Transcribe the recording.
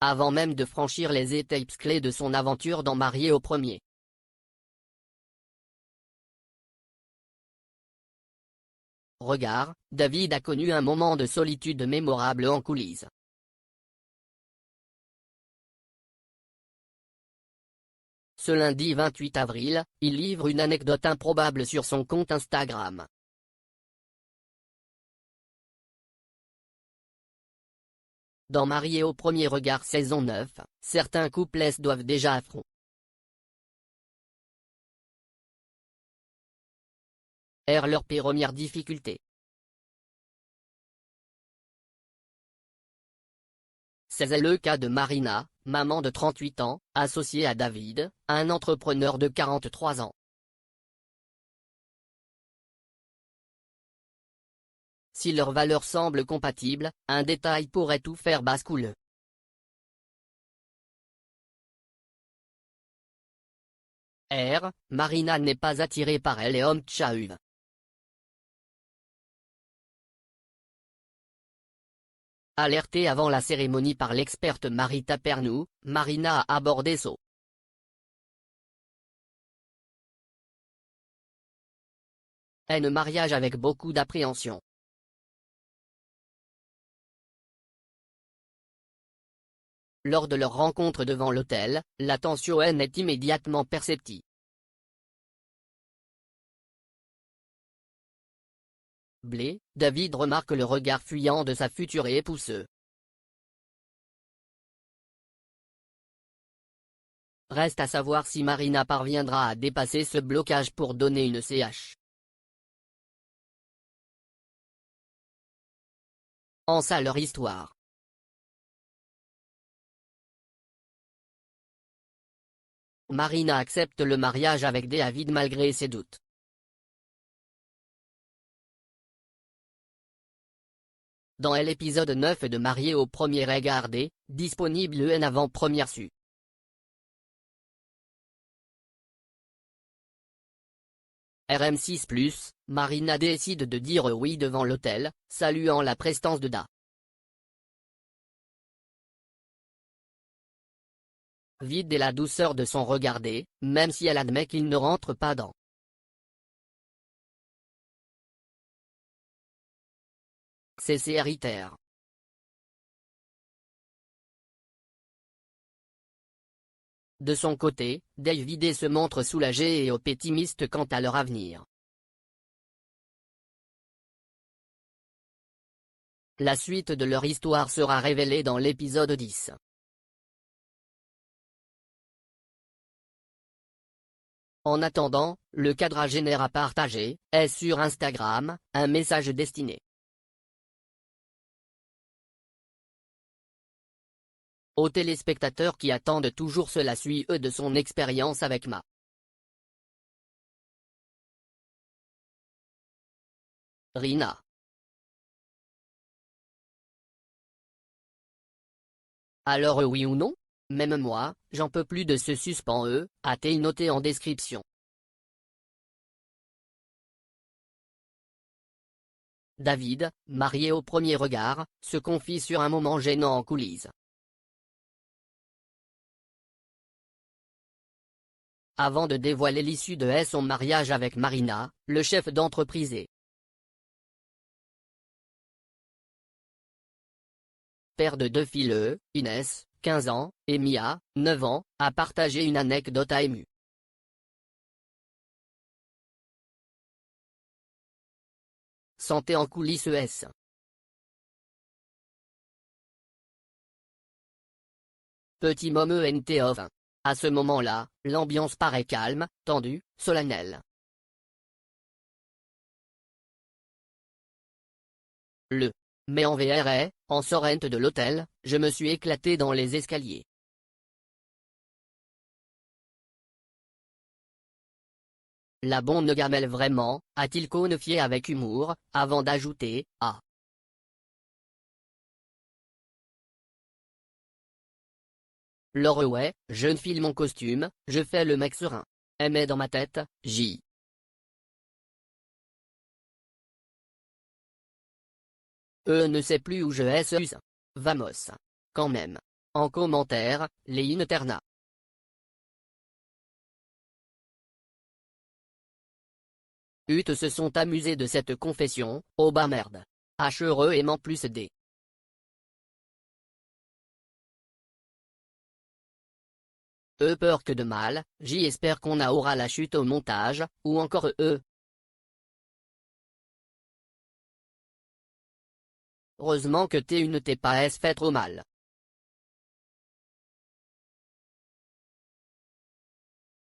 avant même de franchir les étapes clés de son aventure dans Marié au premier regard, David a connu un moment de solitude mémorable en coulisses. Ce lundi 28 avril, il livre une anecdote improbable sur son compte Instagram. Dans Marié au premier regard saison 9, certains couples doivent déjà affronter leurs premières difficultés. C'est le cas de Marina, maman de 38 ans, associée à David, un entrepreneur de 43 ans. Si leurs valeurs semblent compatibles, un détail pourrait tout faire basculer. Marina n'est pas attirée par les hommes tchahuves. Alertée avant la cérémonie par l'experte Marita Pernou, Marina a abordé son mariage avec beaucoup d'appréhension. Lors de leur rencontre devant l'hôtel, la tension est immédiatement perceptible. David remarque le regard fuyant de sa future épouse. Reste à savoir si Marina parviendra à dépasser ce blocage pour donner une CH. En ça leur histoire. Marina accepte le mariage avec David malgré ses doutes. Dans l'épisode 9 de Marié au premier regard, disponible en avant-première su. RM6+, Marina décide de dire oui devant l'hôtel, saluant la prestance de David et la douceur de son regard, même si elle admet qu'il ne rentre pas dans ses héritaires. De son côté, David se montre soulagé et optimiste quant à leur avenir. La suite de leur histoire sera révélée dans l'épisode 10. En attendant, le quadragénaire a partagé, sur Instagram, un message destiné aux téléspectateurs qui attendent toujours cela suit de son expérience avec Marina. Alors oui ou non? Même moi, j'en peux plus de ce suspens a-t-il noté en description. David, marié au premier regard, se confie sur un moment gênant en coulisses. Avant de dévoiler l'issue de son mariage avec Marina, le chef d'entreprise et père de deux filles, Inès, 15 ans, et Mia, 9 ans, a partagé une anecdote émue. Santé en coulisses. Petit moment off. À ce moment-là, l'ambiance paraît calme, tendue, solennelle. Mais en VR, en sortant de l'hôtel, je me suis éclaté dans les escaliers. La bonne gamelle vraiment, a-t-il confié avec humour, avant d'ajouter, ah. Ouais, jeune file mon costume, je fais le mec serein. Mais dans ma tête, ne sais plus où je suis. Vamos. Quand même. En commentaire, les Interna. Ut se sont amusés de cette confession, oh bah merde. H heureux aimant plus D. Peur que de mal, j'y espère qu'on aura la chute au montage, ou encore Heureusement que t'es une t'es pas fait trop mal.